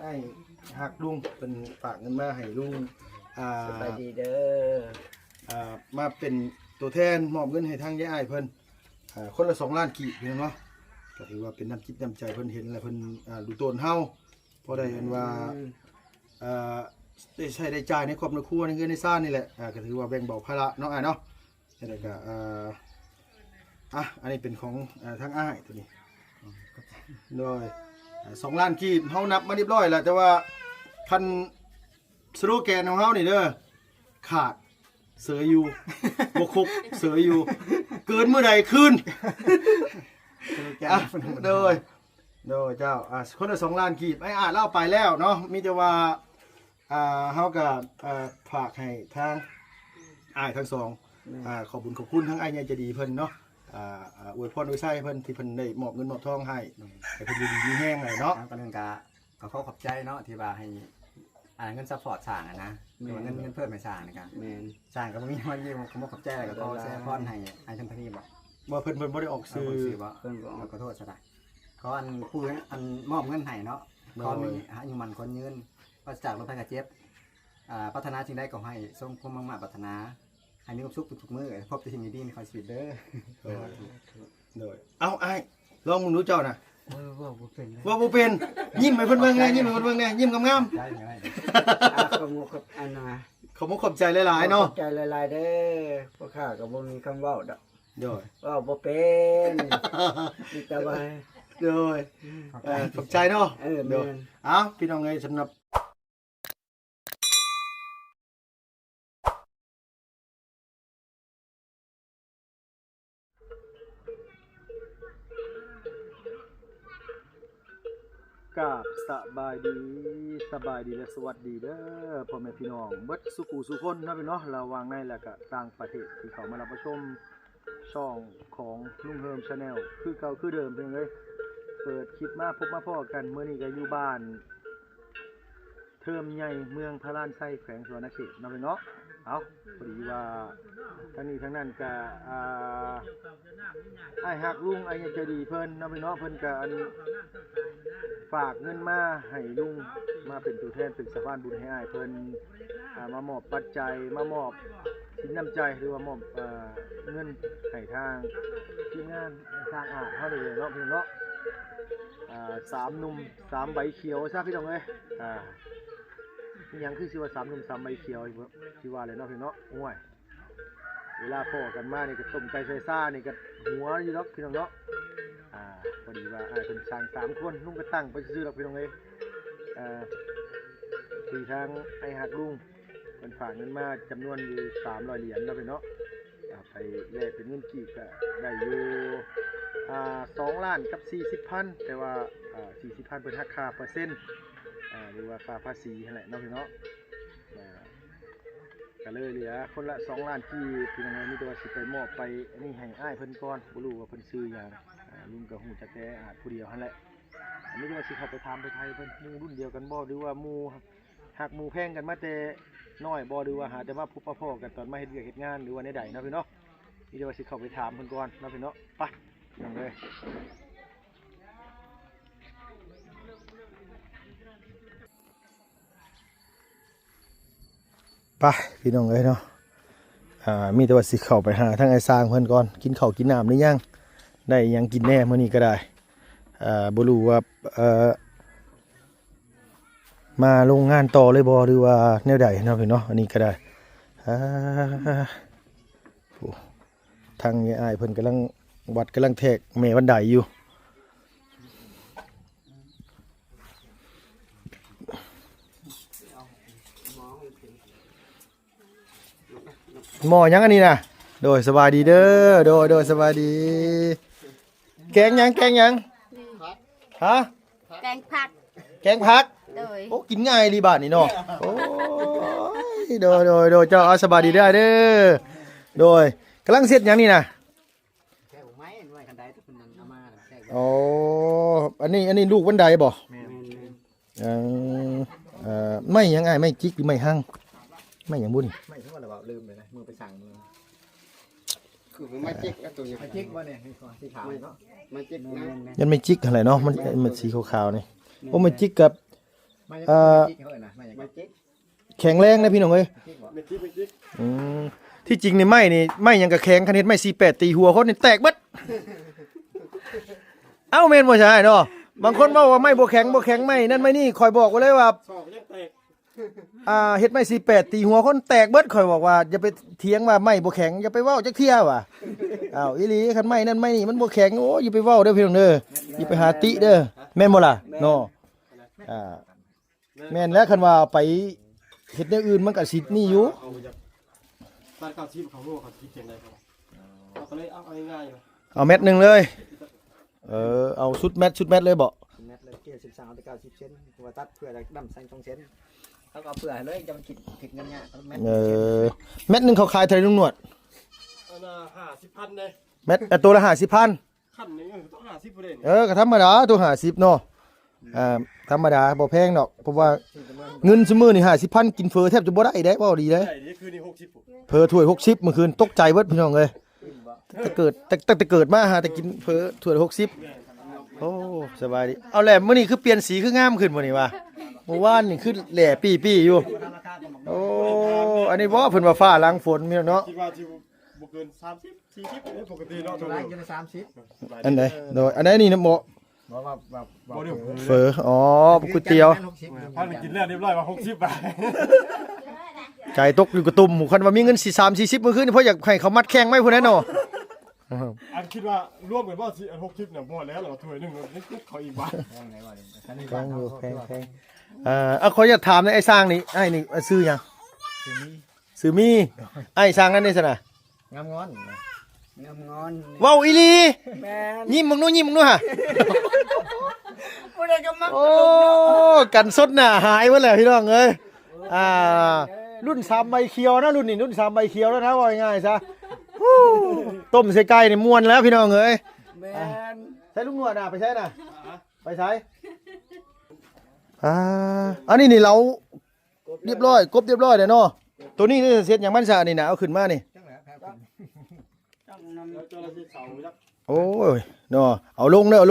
อ้หักลุงเป็นฝากเงินมาให้ลุงสบายดีเด้อมาเป็นตัวแทนมอบเงินให้ทางยายอ้ายเพิ่นคนละ2 ล้านกีบเนาะก็ถือว่าเป็นน้ำจิตน้ำใจเพิ่นเห็นแล้วเพิ่นดูตนเฮาพอได้เห็นว่าได้ใช้ได้จ่ายในครอบครัวในเงินในซ่านนี่แหละก็ถือว่าแบ่งเบาภาระเนาะเนาะแล้วก็อันนี้เป็นของทางอ้ายตัวนี้โดย2 ล้านกีบเฮานับมาเรียบร้อยแล้วแต่ว่าพันสโลแกนของเฮานี่เด้อขาดเสืออยู่บกคุกเสืออยู่เกินเมื่อใดคืนโดยเจ้าคนละ2 ล้านกีบไอ้เล่าไปแล้วเนาะมีแต่ว่าเฮาก็ฝากให้ทางอ้ายทั้งสองขอบคุณทั้งอ้ายใหญ่ใจดีเพิ่นเนาะอวยพรอวยไส้เพิ่นที่เพิ่นได้มอบเงินมอบทองให้เพิ่นอยู่ดีมีแห้งเลยเนาะก็นึงก็ขอขอบใจเนาะที่ว่าให้เงินซัพพอร์ตสร้างนะเงินเพิ่มให้สร้างนะครับสร้างก็บ่มีมันยืมผมขอบใจแล้วก็ขอแซ่พรให้ท่านพี่บ่เพิ่นบ่ได้ออกสื่อบ่เพิ่นบ่ขอโทษซะได้ขอผู้มอบเงินให้เนาะขอมีอายุมันคนยืนว่าจากโรคภัยไข้เจ็บพัฒนาสิ่งใดก็ให้ทรงความมั่งพัฒนาให้มีความสุขทุกมื้อพบแต่สิ่งดีๆในชีวิตเด้อเอาอ้ายลองมึงดูเจ้าน่ะว่าบ่เป็นว่าบ่เป็นยิ้มให้เพิ่นเบิ่งแน่ยิ้มให้เพิ่นเบิ่งแน่ยิ้มงามๆได้ขอบคุณขอบใจหลายๆเนาะขอบใจหลายๆเด้อพวกข้าก็บ่มีคำเว้าดอกโดยว่าบ่เป็นมีแต่ว่าโดยขอบใจเนาะโดยพี่น้องเอ้ยสำหรับกับสบายดีและสวัสดีเด้อพ่อแม่พี่น้องเบิดสุขุสุคนเนาะพี่เนาะระหว่างในและก็ต่างประเทศที่เขามารับชมช่องของลุงเฮิมชาแนลคือเก่าคือเดิมเพียงเลยเปิดคลิปมาพบมาพ่อกันเมื่อนี้ก็อยู่บ้านเทิมใหญ่เมืองพระลานไส้แขวงสวรรณเขตเนาะพี่เนาะเอาพอดีว่าทั้งนี้ทั้งนั้นก็ไอ้หักลุงไอ้ยังใจดีเพิ่นเนาะพี่เนาะเพิ่นก็ฝากเงินมาให้ลุงมาเป็นตัวแทนเป็นสะพานบุญให้อ้ายเพิ่นมามอบปัจจัยมามอบสินน้ำใจหรือว่ามอบเงินให้ทางทีมงานสร้างเท่านี้เลยเนาะพี่เนาะ3 หนุ่ม 3 ใบเขียวซะพี่น้องเอ้ยนี่ยังคือชื่อว่า3 หนุ่ม 3 ใบเขียวที่ว่าเลยเนาะพี่เนาะโอ้ยเวลาพ่อกันมานี่ก็ต้มไก่ใส่ซ่านี่ก็หัวอยู่เนาะพี่น้องเนาะพอดีว่าเป็นช่าง3 คนลุงก็ตั้งไปซื้อหรอกพี่น้องเอ้ยที่ทางไอ้หักลุงเป็นฝากเงินมาจำนวนอยู่300 เหรียญเนาะพี่เนาะไปแลกเป็นเงินกีบก็ได้อยู่2 ล้านกับ40,000แต่ว่า40,000เป็นหักค่าเปอร์เซ็นต์หรือว่าค่าภาษีนั่นแหละเนาะพี่เนาะก็เลยเหลือคนละ2 ล้านที่พี่น้องมีตัวสิไปมอบไปนี่ให้อ้ายเพิ่นก่อนบ่รู้ว่าเพิ่นซื้อหยังลุงก็ฮู้จักแต่ผู้เดียวหั่นแหละอันนี้ว่าสิเข้าไปถามไปไทยเพิ่นหมู่รุ่นเดียวกันบ่หรือว่าหมู่หักหมู่แพงกันมาแต่น้อยบ่หรือว่าหาแต่ว่าพบพ่อกันตอนมาเฮ็ดเวียกเฮ็ดงานหรือว่าในใดเนาะพี่เนาะมีแต่ว่าสิเข้าไปถามเพิ่นก่อนเนาะพี่เนาะไปนั่งเลยไปพี่น้องเอ้ยเนาะมีแต่ว่าสิเข้าไปหาทางไอ้สร้างเพิ่นก่อนกินข้าวกินน้ำหรือยังได้ยังกินแน่มื้อนี้ก็ได้บ่รู้ว่ามาโรงงานต่อเลยบ่หรือว่าแนวใดเนาะพี่เนาะอันนี้ก็ได้ทางยายเพิ่นกำลังวัดกำลังแทกแม่วันใดอยู่หม้อยังอันนี้นะโดยสบายดีเด้อโดยสบายดีแกงยังฮะแกงผักโอ้กินง่ายรีบาทนี่เนาะโอ้ยโดยเจ้าสบายดีได้เด้อโดยกำลังเสร็จยังนี่นะโอ้อันนี้ลูกวันใดบ่ไม่ยังไงไม่จิกหรือไม่หั่งไม่ยังบุญไม่ทั้งวันเราลืมเลยนะมือไปสั่งมือคือไม่จิกนะตัวนี้ไม่จิกบ่เนี่ยสีขาวเนาะไม่จิกนะยันไม่จิกอะไรเนาะมันสีขาวๆนี่โอ้ไม่จิกกับ จิกเขาเลยนะไม่ มาจิก แข็งแรงนะพี่น้องเอ้ย จิกบ่ ไม่จิกไม่จิก อืมที่จริงนี่ไม้นี่ไม้หยังก็แข็งคันเฮ็ดไม้48ตีหัวคนนี่แตกเบิดเอ้าแม่นบ่ใช่เนาะบางคนเว้าว่าไม้บ่แข็งไม้นั่นไม้นี่ข่อยบอกไว้เลยว่า ศอกยังแตก เฮ็ดไม้48ตีหัวคนแตกเบิดข่อยบอกว่าอย่าไปเถียงว่าไม้บ่แข็งอย่าไปเว้าจักเที่ยว่ะอ้าวอีหลีคันไม้นั่นไม้นี่มันบ่แข็งโอ้อย่าไปเว้าเด้อพี่น้องเด้ออย่าไปหาติเด้อแม่นบ่ล่ะเนาะแม่นแล้วคันว่าไปเฮ็ดอย่างอื่นมันก็สินี่อยู่ เอาจากบ้านเก่าชีพเขาโง่เขาคิดเสียงใดเขาเราก็เลยเอาง่ายๆนะ เอาเม็ดหนึงเลยเอาชุดแมทเลยบ่ แมตเลยเกี่ยว13ถึง90เซนตัวตัดเพื่อดำใส่2เซนแล้วก็เพื่อเลยจะมันคิดผิดเงินเนี่ยแมต เม็ดหนึงเขาขายเท่าไหร่ลุงหนวด อันน่ะ50,000เลย เม็ดตัวละ50,000 ขั้นหนึงต้อง50ประเด็น ก็ธรรมดาตัว50เนาะธรรมดาบ่แพงดอกเพราะว่าเงินซุมื้อนี่50,000กินเฟอแทบจะบ่ได้เด้บ่ดีเด้ ใช่นี่คือนี่60ปุ๊บ เฟอถ้วย60เมื่อคืนตกใจเบิดพี่น้องเอ้ยตั้งแต่เกิดมาหาแต่กินเฟอถ้วย60โอ้สบายดีเอาแหละมื้อนี้คือเปลี่ยนสีคืองามขึ้นบ่นี่วะเมื่อวานนี่คือแหล่ปี้ๆอยู่โอ้อันนี้บ่เพิ่นว่าฟ้าหลังฝนมีเนาะ คิดว่าที่บ่เกิน30 40เนี่ยปกติเนาะ ตัวไรอยู่ใน30 อันไหนโดยอันไหนนี่นะบ่ บอกว่า บ่ได้ เฟอก๋วยเตี๋ยว พาไปกินแล้วเรียบร้อยว่า60บาท ใจตกอยู่กระตุ่มหมู่คันว่ามีเงิน40-40มื้อคืนนี่เพราะอยากให้เขามัดแข้งไว้พุ่นแน่เนาะ อันคิดว่ารวมกันว่าสิอัน60เนี่ยบ่แล้วเหรอถ้วยนึงนี่เขาอีกบาท แพงอยู่แพงเอาขออยากถามในไอ้สร้างนี่ไอ้นี่ซื้อหยังซื้อมีไอ้สร้างนั่นนี่ซั่นน่ะ งามงอน เว้าอีหลี แม่น ยิ้มมึงนู่ฮะ บ่ได้ก็มัก โอ้กันสดหน้าหายหมดแล้วพี่น้องเอ้ยรุ่น3ใบเขียวนะรุ่นนี้รุ่น3ใบเขียวแล้วนะว่าง่ายๆซะฮู้ต้มใส่ไก่นี่ม่วนแล้วพี่น้องเอ้ย แม่น ใช้ลูกหนวดน่ะไปใช้น่ะไปใช้อันนี้นี่เราเรียบร้อยกบเรียบร้อยเด้อเนาะตัวนี้นี่เสร็จอย่างมันซะนี่น่ะเอาขึ้นมานี่ จังแหละครับ แล้วเจ้าหน้าที่เสายักษ์ โอ้ยเนาะเอาลงเด้อ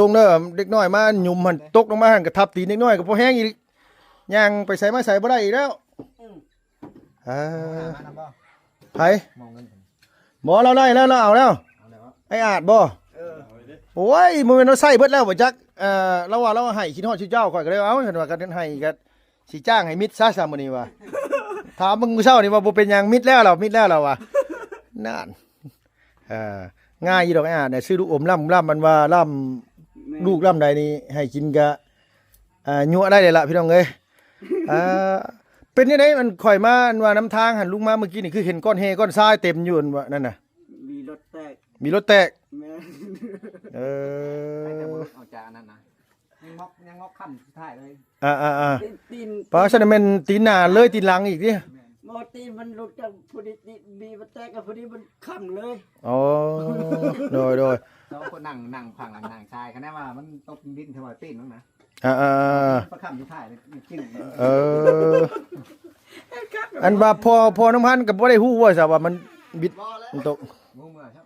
เด็กน้อยมาหยุ่มมันตกลงมาหันกระทับตีนเด็กน้อยก็บ่แห้งอีกย่างไปใส่มาใส่บ่ได้อีกแล้วไผ มองเงิน บ่เราได้แล้วเราเอาแล้ว เอาแล้ว ไอ้อาจบ่โอ้ยมื้อนั้นเราใส่เบิดแล้วบ่จักเราว่าเราให้คิดฮอดชื่อเจ้าข่อยก็เลยเอาเห็นว่ากันให้ก็สิจ้างให้มิดซะซะมื้อนี้ว่าถามมึงมื้อเช้านี่ว่าบ่เป็นหยังมิดแล้วเราว่ะนั่นง่ายอยู่ดอกไอ้อาจเนี่ยซื้อลูกอมล่ำมันว่าล่ำลูกล่ำใดนี่ให้กินก็ยั่วได้เลยล่ะพี่น้องเอ้ยเป็นจังได๋มันข่อยมาอันว่าน้ำทางหันลุงมาเมื่อกี้นี่คือเห็นก้อนเฮก้อนทรายเต็มอยู่นั่นว่านั่นน่ะ มีรถแตก มีรถแตก แม่ เอาจากอันนั้นนะยังงอกขั้นสุดท้ายเลย ตีน เพราะฉะนั้นมันตีนหน้าเลยตีนหลังอีกดิ มอตีนมันหลุดจากพอดีบีมันแตกกับพอดีมันค้ำเลย อ๋อโดย สองคนนั่งพังหลังนั่งชายคะแนนว่ามันตกดินถวายปีนมั้งนะ ประคำสุดท้ายเลยจริง อันว่าพอน้ำพันกับบ่ได้ฮู้ว่าซะว่ามันบิดมันตก งูเมื่อครับ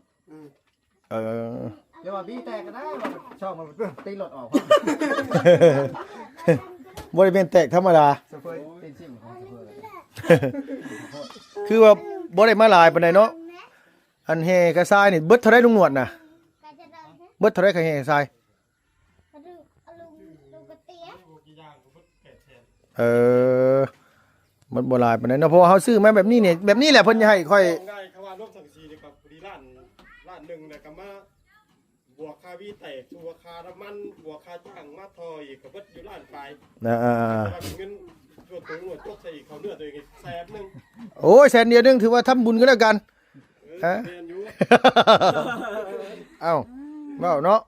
เ เดี๋ยวว่าบีแตกก็ได้ว่าชอบมันตีรถออก บ่ได้เป็นแตกธรรมดา โซเฟอร์ตีนซิ่งของโซเฟอร์เลย คือว่าบ่ได้มาหลายปานใดเนาะอันแห่กระทรายนี่เบิดเท่าไรลุงหนวดน่ะเบิดเท่าไรกระแห่กระทรายมันบ่หลายปานใดเนาะเพราะว่าเฮาซื้อมาแบบนี้เนี่ยแบบนี้แหละเพิ่นจะให้ค่อย ง่ายเขาว่ารวมทั้ง4นี่ครับพอดีร้านนึงเนี่ยก็มาบวกค่าวีแตกบวกค่าน้ำมันบวกค่าจ้างมาทออีกก็เบิดอยู่ร้านปลาย เงินตัวตัวหนวดตกใส่เขาเนื้อตัวเองแสนนึง โอ้ยแสนเดียวนึงถือว่าทำบุญก็แล้วกัน เรียนอยู่ เอ้าเว้าเนาะ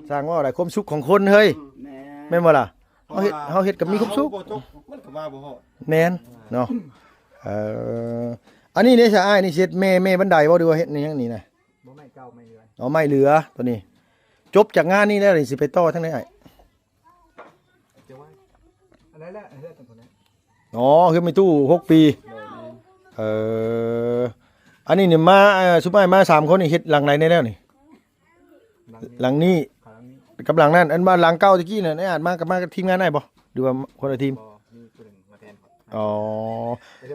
สร้างว่าอะไรความสุขของคนเฮ้ย แม่ แม่นบ่ล่ะเฮาเฮ็ดกับมีความสุข มันก็มาบ่ฮอด แม่นเนาะอันนี้เนี่ยใช่อ้ายนี่เฮ็ดแม่บันไดบ่ดูว่าเฮ็ดนี่ยังนี่นะ บ่ไม่เก่าไม่เรือน อ๋อไม่เหลือตัวนี้ จบจากงานนี้แล้วนี่สิไปต่อทั้งไหนอ้าย จะว่าอะไรแล้วเรื่องตัวนั้น อ๋อคือมีตู้6 ปีอันนี้นี่มาซุปอ้ายมา3คนนี่เฮ็ดหลังไหนได้แล้วนี่หลังนี้ ครั้งนี้ กับหลังนั้นอันบ้านหลังเก่าตะกี้น่ะไอ้อาจมากับทีมงานได้บ่ หรือว่าคนละทีม บ่มีผู้หนึงมาแทนครับ อ๋อ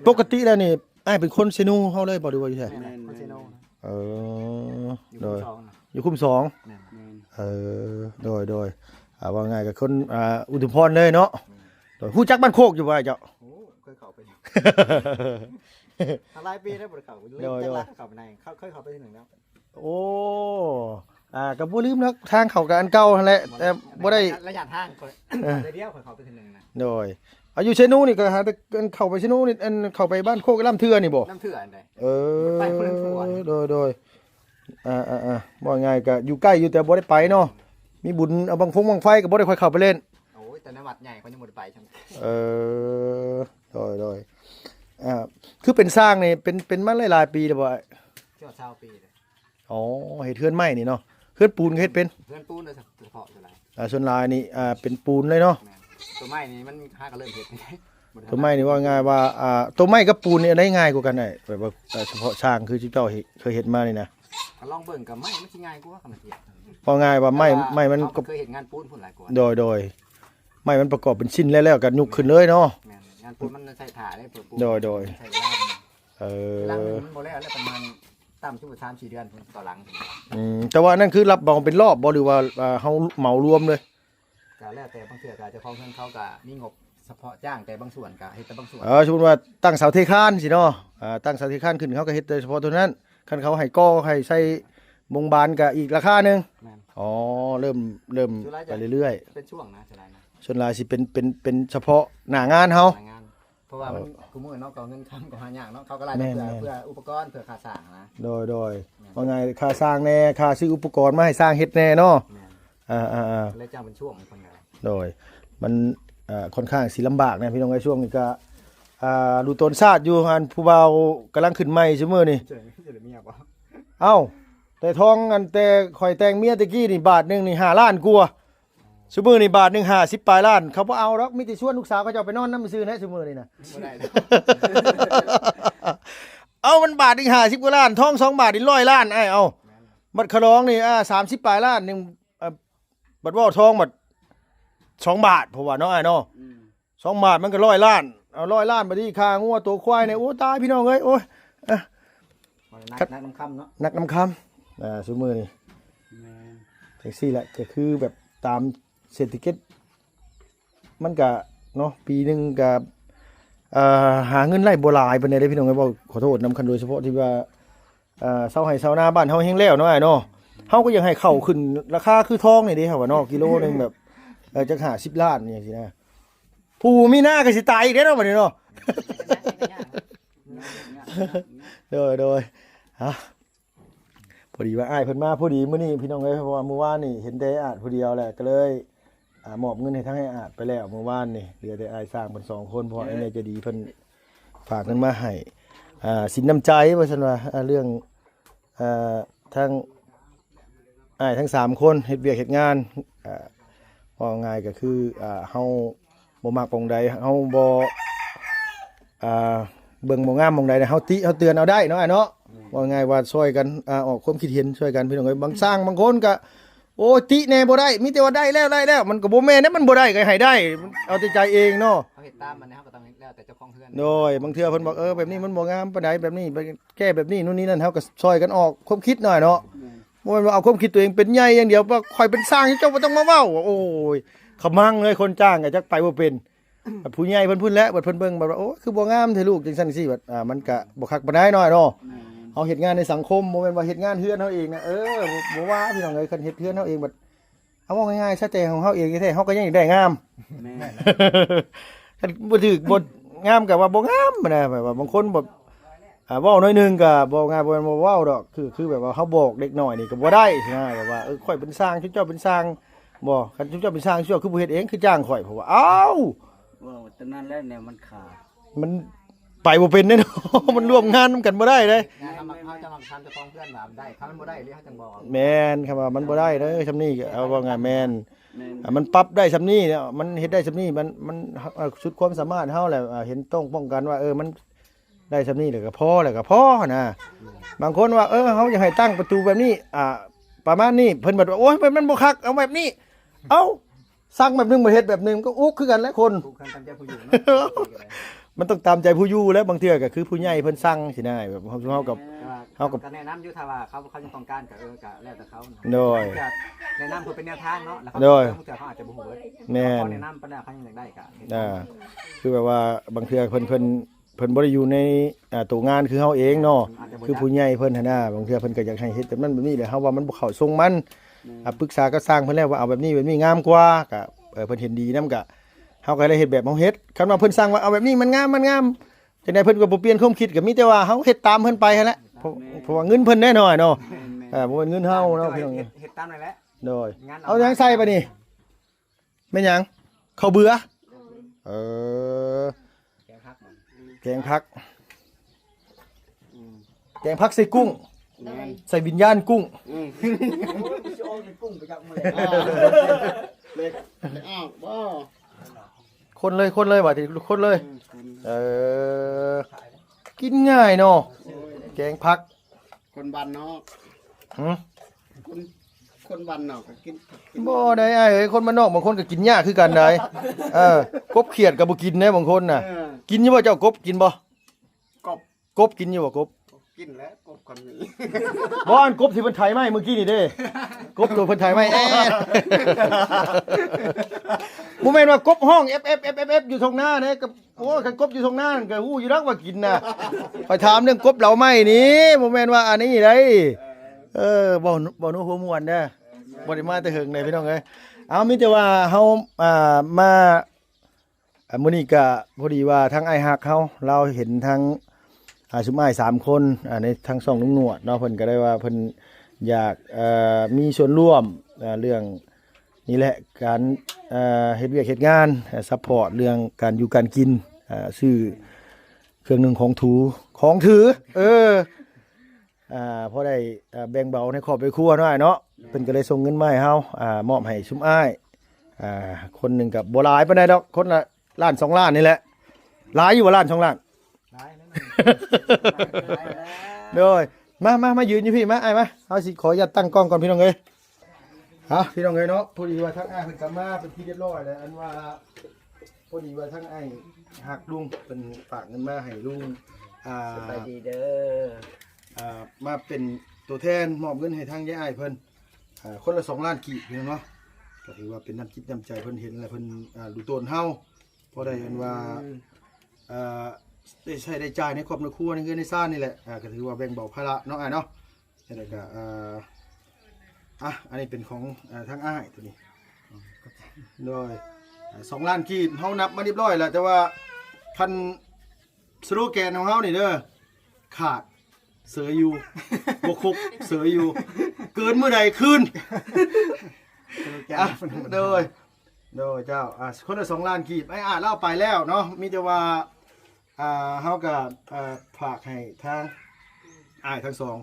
ปกติแล้วนี่อ้ายเป็นคนเซนูเฮาเลยบ่หรือว่าอยู่ไส แม่นคนเซโนนะ เออ อยู่ โดย สองนะ อยู่คุมสอง แม่น เออโดยว่าง่ายกับคนอุทุมพรเลยเนาะโดยฮู้จักบ้านโคกอยู่บ่เจ้า โอ้เคยเข้าไปหลายปีแล้วบ่ได้เข้าไปเลย โดย จักรักเข้าไปในเคยเข้าไปที่หนึ่งแล้ว โอ้ก็บ่ลืมนักทางเข้ากับอันเก่านั่นแหละแต่บ่ได้ ระยะทางคนเดียวคนเข้าไปที่หนึ่งนะ โดยอยู่เชนูนี่ก็หาแต่เข้าไปเชนูนี่อันเข้าไปบ้านโคกลำเทือนี่บ่ น้ำเถื่อนใด เออ ไปคนละทั่ว โดยบ่ง่ายก็อยู่ใกล้อยู่แต่บ่ได้ไปเนาะมีบุญเอาบังไฟก็บ่ได้ค่อยเข้าไปเล่น โอ้ยแต่ในวัดใหญ่เขายังบ่ได้ไปใช่ไหม เออโดยคือเป็นสร้างนี่เป็นมาหลายๆปีแล้วบ่ เที่ยวเช้าปีเลย อ๋อเฮ็ดเฮือนไม้นี่เนาะเฮือนปูนก็เฮ็ดเป็น เพื่อนปูนเลยเฉพาะอะไร ส่วนหลายนี่เป็นปูนเลยเนาะ แม่นตัวไม้นี่มันห้าก็เริ่มเห็ดนี่บ่ด้ ตัวไม้นี่ว่าง่ายว่าตัวไม้กับปูนนี่อันใดง่ายกว่ากันได้แบบว่าเฉพาะสร้างคือที่เจ้าเคยเฮ็ดมานี่นะ ก็ลองเบิ่งกับไม้มันสิง่ายกว่ากันเทียบ ว่าง่ายว่าไม้มันก็ เคยเห็นงานปูนพุ่นหลายกว่า โดยไม้มันประกอบเป็นชิ้นแล้วก็ยุกขึ้นเลยเนาะ แม่นงานปูนมันใช้ถ่าได้เปิดปูน โดย ใช้เวลา เอ หลัง อ มันบ่แล้วประมาณต่ำชั่วโมง3-4 เดือนพุ่นต่อหลัง แต่ว่านั่นคือรับรองเป็นรอบบ่หรือว่าเฮาเหมารวมเลย ก็แล้วแต่บางเทื่อก็อาจจะของเพิ่นเขาก็มีงบเฉพาะจ้างแต่บางส่วนก็เฮ็ดแต่บางส่วน สมมุติว่าตั้งเสาเทคานสิเนาะตั้งเสาเทคานขึ้นเขาก็เฮ็ดแต่เฉพาะตัวนั้นคันเขาให้ก่อให้ใส่บงบานก็อีกราคาหนึง แม่น อ๋อเริ่มไปเรื่อย เป็นช่วงนะฉะนั้นนะ ๆส่วนหลายสิเป็นเฉพาะหน้างานเฮา หลายงานเพราะว่ามันกูมื้อเนาะก็เงินคำก็หายากเนาะเขาก็ราย แม่ ได้ น เพื่ออุปกรณ์เพื่อค่าสร้างนะ โดยว่าไงค่าสร้างแน่ค่าซื้ออุปกรณ์มาให้สร้างเฮ็ดแน่เนาะ แม่น ๆ เลยจ้างเป็นช่วงคนก็ โดยมันค่อนข้างสิลำบากนะพี่น้องในช่วงนี้ก็ดูตนชาติอยู่อันผู้เบากำลังขึ้นใหม่ซุมื้อนี่ เจ๋งจะได้เมียบ่ เอ้าแต่ทองอันแต่ข่อยแต่งเมียตะกี้นี่บาทหนึงนี่5ล้านกว่าซุมื้อนี่บาทหนึง50ปลายล้านเขาบ่เอาดอกมีแต่ชวนลูกสาวเขาจะเอาไปนอนนำซื้อนะซุมื้อนี่นะ บ่ได้ เอามันบาทหนึง50กว่าล้านทอง2บาทนี่100ล้านไอ้เอาบัตรขะรองนี่30ปลายล้านนึงบัตรว่าทองบัตร2บาทเพราะว่าเนาะไอ้เนาะ2บาทมันก็100ล้านเอา100ล้านบัดนี้ค่างัวตัวควายเนี่ยโอ้ตายพี่น้องเอ้ยโอ้ย นักน้ำคำเนาะ นักนำคำซุมื้อนี่แท็กซี่แหละก็คือแบบตามเศรษฐกิจมันก็เนาะปีหนึงก็หาเงินไล่บ่หลายปานใดเด้พี่น้องเอ้ยบ่ขอโทษนำคันโดยเฉพาะที่ว่าเซาไห้เซานาบ้านเฮาแฮงแล้วเนาะไอ้เนาะเฮาก็ยังให้เข้าขึ้นราคาคือทองนี่เด้ครับว่าเนาะกิโลนึงแบบจัก50ล้านนี่จังซี่นะผู้มีหน้าก็สิตายอีกเด้เนาะบัดนี้เนาะ โดยฮะพอดีว่าอ้ายเพิ่นมาพอดีมื้อนี้พี่น้องเอ้ยเพราะว่าเมื่อวานนี่เห็นแต่อาจผู้เดียวแหละก็เลยมอบเงินให้ทั้งให้อาจไปแล้วเมื่อวานนี่เหลือแต่อ้ายสร้างเพิ่น2คนเพราะไอ้เนี่ยจะดีเพิ่นฝากเงินมาให้สินน้ำใจว่าซั่นว่าเรื่องทั้งอ้ายทั้ง3คนเฮ็ดเวียกเฮ็ดงานว่าง่ายก็คือเฮาบ่มักปองใดเฮาบ่เบิ่งบ่งามหม่องใดเนี่ยเฮาติเฮาเตือนเอาได้เนาะไอ้เนาะว่าไงว่าช่วยกันออกความคิดเห็นช่วยกันพี่น้องเอ้ยบางสร้างบางคนก็โอ้ติแน่บ่ได้มีแต่ว่าได้แล้วมันก็บ่แม่นนะมันบ่ได้ก็ให้ได้เอาแต่ใจเองเนาะ เขาเฮ็ดตามมันนะเขาก็ต้องแล้วแต่เจ้าของเฮือน โดยบางเทื่อเพิ่นบอกแบบนี้มันบ่งามปานใดแบบนี้ไปแก้แบบนี้นู่นนี่นั่นเฮาก็ช่วยกันออกความคิดหน่อยเนาะบ่แม่นว่าเอาความคิดตัวเองเป็นใหญ่อย่างเดียวว่าข่อยเป็นสร้างเจ้าบ่ต้องมาเว้าโอ้ยขมังเลยคนจ้างก็จักไปบ่เป็นผู้ใหญ่เพิ่นพูดแล้วเพิ่นเบิ่งแบบว่าโอ้คือบ่งามเด้ลูกจังซั่นซี่บัดมันก็บ่คักบ่ได้น้อยเนาะเฮาเฮ็ดงานในสังคมบ่แม่นว่าเฮ็ดงานเฮือนเฮาเองนะบ่ว่าพี่น้องเอ้ยคันเฮ็ดเฮือนเฮาเองบัดเอาว่าง่ายๆซะแต่ของเฮาเองแท้ๆเฮาก็ยังอยากได้งาม แม่ คันบ่ถูกบ่งามก็ว่าบ่งามนะแบบว่าบางคนแบบเว้าน้อยหนึงก็บ่ง่ายบ่แม่นบ่เว้าดอกคือแบบว่าเฮาบอกเด็กน้อยนี่ก็บ่ได้นะแบบว่าข่อยเป็นสร้างเจ้าเป็นสร้างบ่คันเจ้าเป็นสร้างชั่วคือบ่เฮ็ดเองคือจ้างข่อยเพราะว่าอ้าว ว่าตอนนั้นแล้วเนี่ยมันขาด มันไปบ่เป็นแน่เนาะ มันร่วมงานนำกันบ่ได้เด้ งานทำเขาจะมาทำเจ้าของเพื่อนแบบได้ถ้ามันบ่ได้เรียกเขาจังบอก แม่นคำว่ามันบ่ได้เด้อซำนี้ก็เอาว่าไงแม่น แม่น มันปรับได้ซำนี้เนี่ยมันเฮ็ดได้ซำนี้มันสุดความสามารถเฮาแหละเห็นต้องป้องกันว่ามันได้ซำนี้แล้วก็พอนะบางคนว่าเฮาอยากให้ตั้งประตูแบบนี้ประมาณนี้เพิ่นบอกว่าโอ๊ยมันบ่คักเอาแบบนี้เอ้า สั่งแบบนึงบ่เฮ็ดแบบนึงก็อุกคือกันแหละคน ผู้คันตามใจผู้อยู่เนาะ มันต้องตามใจผู้อยู่แล้วบางเทื่อก็คือผู้ใหญ่เพิ่นสั่งสินะแบบเฮากับ เฮากับ แนะนำอยู่ถ้าว่าเขายังต้องการก็ก็แล้วแต่เขาเนาะ โดย จะแนะนำเพื่อเป็นแนวทางเนาะแล้วเขา โดย บางเทื่อเขาอาจจะบ่ฮู้เบิด แม่น เขาแนะนำปานใดเขายังอยากได้ก็เฮ็ด คือแบบว่าบางเทื่อเพิ่นบ่ได้อยู่ในตัวงานคือเฮาเองเนาะ อาจจะบ่ คือผู้ใหญ่เพิ่นหั่นน่ะบางเทื่อเพิ่นก็อยากให้เฮ็ดแบบนั้นแบบนี้แหละเฮาว่ามันบ่เข้าทรงมันปรึกษาก็สร้างเพิ่นแล้วว่าเอาแบบนี้งามกว่าก็เพิ่นเห็นดีนำก็เฮาก็เลยเฮ็ดแบบเฮาเฮ็ดคันว่าเพิ่นสร้างว่าเอาแบบนี้มันงามจังได๋เพิ่นก็บ่เปลี่ยนความคิดก็มีแต่ว่าเฮาเฮ็ดตามเพิ่นไปหั่นแหละเพราะว่าเงินเพิ่นแน่นอนเนาะบ่แม่นเงินเฮาเนาะพี่น้อง เฮ็ดตามนั่นแหละ โดย งาน เอาหยังใส่ปะนี่แม่นหยังข้าวเบื่อเออ แกงผักบ่ แกงผักแกงผักใส่กุ้ง ใส่วิญญาณกุ้ง สิออกเป็นกุ้งไปจักมื้อ เล็กอ้าวบ่ คนเลยว่าที่คนเลย เออกินง่ายเนาะแกงผัก คนบ้านนอก หึ คนบ้านนอกก็กิน บ่ได้อ้ายเอ้ยคนบ้านนอกบางคนก็กินยากคือกันได้กบเขียดก็บ่กินแน่บางคนน่ะ กินอยู่บ่เจ้ากบกินบ่ กบ กบกินอยู่บ่กบ กินแล้วกบคนนี้ บ่อันกบที่เพิ่นไถไม้เมื่อกี้นี่เด้กบตัวเพิ่นไถไม้บ่แม่นว่ากบห้อง F อยู่ตรงหน้าเด้กับโอ้คันกบอยู่ตรงหน้านั่นก็ฮู้อยู่แล้วว่ากินน่ะไปถามเรื่องกบเหลาไม้นี่บ่แม่นว่าอันนี้ได้บ่นูหัวม่วนเด้อบ่ได้มาแต่เฮิงเลยพี่น้องเอ้ยเอามีแต่ว่าเฮามามื้อนี้ก็พอดีว่าทางอ้ายฮักเฮาเราเห็นทางชุมอ้าย3คนในทางช่องลุงหนวดเนาะเพิ่นก็ได้ว่าเพิ่นอยากมีส่วนร่วมเรื่องนี่แหละการเฮ็ดเวียกเฮ็ดงานซัพพอร์ตเรื่องการอยู่การกินซื้อเครื่องนึงของถือพอได้แบ่งเบาในครอบครัวหน่อยเนาะเพิ่นก็เลยส่งเงินมาให้เฮามอบให้ชุมอ้ายคนหนึงก็บ่หลายปานใดดอกคนละล้าน2ล้านนี่แหละหลายอยู่ว่าล้าน2ล้าน ได้แล้ว โดยมายืนอยู่พี่มาไอ้มาเอาสิขออย่าตตั้งกล้องก่อนพี่น้องเอ้ยพี่น้องเอ้ยเนาะพอดีว่าทั้งไอ้ายเพิ่นกลับมาเป็นที่เรียบร้อยแล้วอันว่าพอดีว่าทั้งไอ้ายหักลุงเป็นฝากเงินมาให้ลุงสบายดีเด้อ มาเป็นตัวแทนมอบเงินให้ทางยายอ้ายเพิ่นคนละ2ล้านกีบพี่น้องเนาะก็ถือว่าเป็นน้ำจิตน้ำใจเพิ่นเห็นแล้วเพิ่นดูต้นเฮาพอได้อันว่าได้ใช้ได้จ่ายในครอบครัวในเงินในซ่านนี่แหละก็ถือว่าแบ่งเบาภาระเนาะอ้ายเนาะแล้วก็อันนี้เป็นของทางอ้ายตัวนี้โดย2ล้านกีบเฮานับมาเรียบร้อยแล้วแต่ว่าคันสโลแกนของเฮานี่เด้อขาดเสืออยู่บ่ครบเสืออยู่เกินมื้อใดคืนโดยเจ้าคนละ2ล้านกีบไอ้เล่าไปแล้วเนาะมีแต่ว่าเฮาก็ฝากให้ทางอ้ายทั้งสอง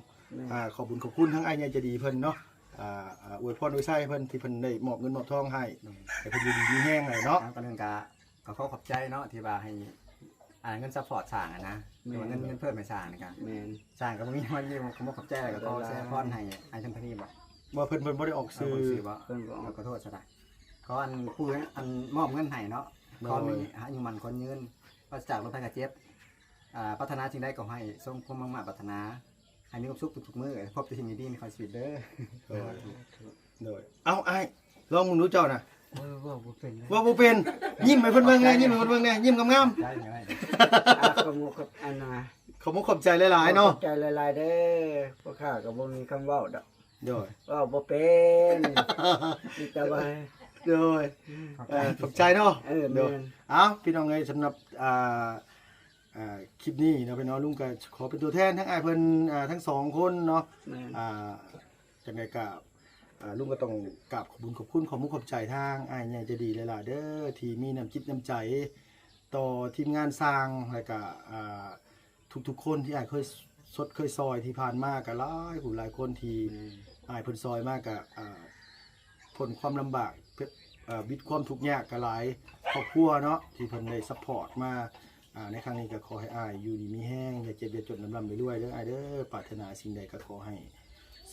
ขอบคุณทั้งอ้ายใหญ่ใจดีเพิ่นเนาะอวยพรอวยไส้เพิ่นที่เพิ่นได้มอบเงินมอบทองให้ให้เพิ่นอยู่ดีมีแห้งให้เนาะ ก็เรื่องก็ขอบใจเนาะที่ว่าให้เงินซัพพอร์ตสร้างนะหรือว่าเงินเพิ่มให้สร้างนะครับ แม่น สร้างก็บ่มีมันมีผมขอบใจแล้วก็แซ่พรให้ท่านพนีบ่ ว่าเพิ่นบ่ได้ออกสื่อ บ่เพิ่นบ่ขอโทษซะได้ขอผู้มอบเงินให้เนาะขอมีอายุมันคนยืนปราศจากโรคภัยไข้เจ็บปรารถนาสิ่งใดก็ให้สมความมุ่งมั่นปรารถนาให้มีความสุขทุกๆมื้อพบแต่สิ่งดีๆในความชีวิตเด้อ โดยเอาอ้ายลองมึงดูเจ้าน่ะ ว่าบ่เป็น ว่าบ่เป็นยิ้มให้เพิ่นเบิ่งแน่ยิ้มให้เพิ่นเบิ่งแน่ยิ้มงาม ได้ไหม ก็หมู่กับอันน่ะ ๆขอบคุณขอบใจหลายๆเนาะ ขอบใจหลายๆเด้อพวกข้าก็บ่มีคำเว้าดอก โดย เว้าบ่เป็นมีแต่ว่า โดยขอบใจเนาะ แม่น เอาพี่น้องเอ้ยสำหรับคลิปนี้เนาะพี่น้องลุงก็ขอเป็นตัวแทนทั้งอ้ายเพิ่นทั้งสองคนเนาะ แม่น จังไดก็ลุงก็ต้องกราบขอบคุณขอบใจทางอ้ายใหญ่ใจะดีหลายๆเด้อที่มีน้ำจิตน้ำใจต่อทีมงานสร้างแล้วก็ทุกๆคนที่อ้ายเคยซอยที่ผ่านมาก็หลายคนที่อ้ายเพิ่นซอยมากก็ผลความลำบากวิตความทุกข์ยากก็หลายครอบครัวเนาะที่เพิ่นได้ซัพพอร์ตมาในครั้งนี้ก็ขอให้อ้ายอยู่ดีมีแห้งอย่าเจ็บอย่าจนลำไปด้วยเด้ออ้ายเด้อปรารถนาสิ่งใดก็ขอให้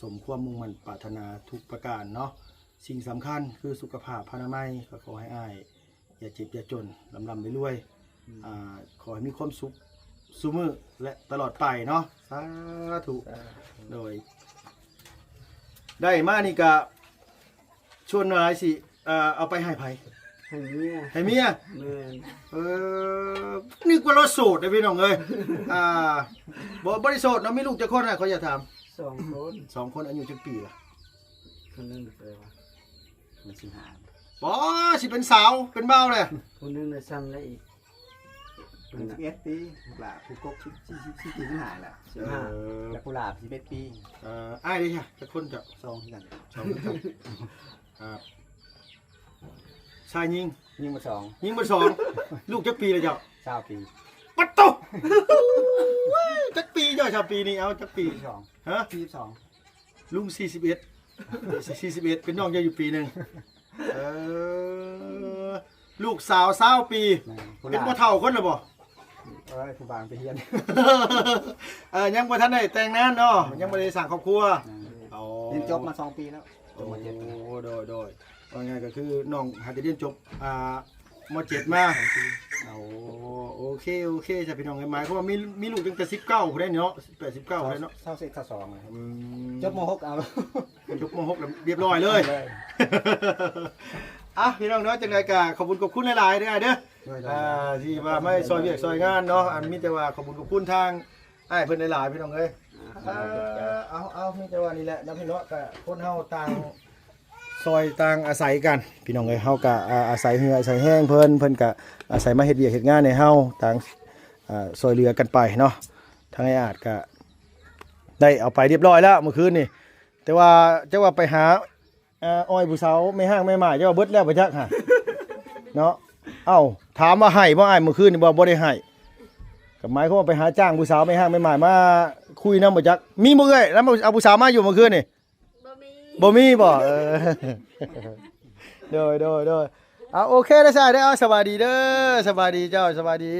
สมความมุ่งมั่นปรารถนาทุกประการเนาะ สิ่งสำคัญคือสุขภาพพนามัยก็ขอให้อ้ายอย่าเจ็บอย่าจนลำไปรวยขอให้มีความสุขซุมื้อและตลอดไปเนาะสาธุโดยได้มานี่ก็ชวนหลายสิเอาไปให้ไผ ให้เมีย ให้เมีย แม่น นึกว่าเราโสดนะพี่น้องเอ้ยบ่ได้โสดเนาะมีลูกจักคนน่ะเขาอยากถาม 2 คน 2 คนอายุจักปีล่ะ คนหนึงไปว่า มันสิหา บ่สิเป็นสาวเป็นบ่าวเลย คนหนึงได้ซ้ำแล้วอีก เป็น11ปีลูกหลานผู้กบที่ที่หายแหละแล้วผู้หลาน11ปี อ้ายเด้ค่ะจักคนจะ ซองที่กัน 2คนครับชายยิง ยิงมา2 ยิงเบอร์สอง ลูกจักปีเลยเจ้า 20ปี ปัดโตจักปีเจ้าชาวปีนี้เอาจักปี 22 ฮะ 22 ลุง41เป็นน้องเจ้าอยู่ปีหนึงลูกสาว20ปีเป็นบ่เฒ่าคนละบ่ ผู้บางไปเฮียน ยังบ่ทันได้แต่งงานเนาะยังบ่ได้สร้างครอบครัว เรียนจบมา2ปีแล้วจบมา7ปี โอ้โดยว่าไงก็คือน้องหาจะเรียนจบม.7 มาโอเคจะพี่น้องหมายความว่ามีลูกตั้งแต่19พุ่นได้เนาะ18 19พุ่นได้เนาะ เศร้าเสร็จ2เลยจบม.6เอาแล้ว จบม.6แล้วเรียบร้อยเลย พี่น้องเนาะจังได๋ก็ขอบคุณหลายๆเด้อเด้อที่ว่าไม่ซอยเวียกซอยงานเนาะมีแต่ว่าขอบคุณทางอ้ายเพิ่นหลายๆพี่น้องเอ้ยเอามีแต่ว่านี่แหละนะพี่น้องก็คนเฮาต่างซอยต่างอาศัยกันพี่น้องเอ้ยเฮาก็อาศัยเหืออาศัยแห้งเพิ่นก็อาศัยมาเฮ็ดเวียกเฮ็ดงานในเฮาต่างซอยเหลือกันไปเนาะทางไอ้อาจก็ได้เอาไปเรียบร้อยแล้วเมื่อคืนนี่แต่ว่าจะว่าไปหาอ้อยผู้สาวไม่ห้างไม่หมายจะว่าเบิดแล้วบ่จักหะเนาะถามว่าให้บ่อ้ายเมื่อคืนนี่บ่ได้ให้ก็หมายความว่าไปหาจ้างผู้สาวไม่ห้างไม่หมายมาคุยนำบ่จักมีบ่เอ้ยแล้วเอาผู้สาวมาอยู่เมื่อคืนนี่บ่มีบ่โดยโอเคได้ซะเด้อสวัสดีเด้อสวัสดีเจ้าสวัสดี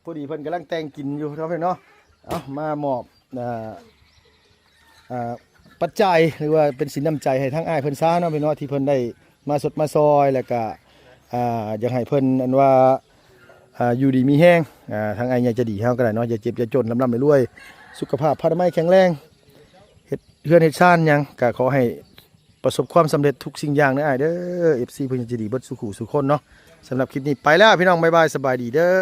พอดีเพิ่นกำลังแต่งกินอยู่เนาะเพิ่นเนาะมามอบปัจจัยหรือว่าเป็นสินน้ำใจให้ทั้งอ้ายเพิ่นซ่าเนาะพี่น้องที่เพิ่นได้มาสดมาซอยแล้วก็อยากให้เพิ่นอันว่าอยู่ดีมีแห้งทั้งอ้ายใหญ่จะดีเฮาก็ได้เนาะอย่าเจ็บอย่าจนลำไปรวยสุขภาพพนามัยแข็งแรงเฮ็ดเฮือนเฮ็ดชานหยังก็ขอให้ประสบความสำเร็จทุกสิ่งอย่างเด้ออ้ายเด้อ FC เพิ่นจะดีเบิดสุขุสุคนเนาะสำหรับคลิปนี้ไปแล้วพี่น้องบ๊ายบายสบายดีเด้อ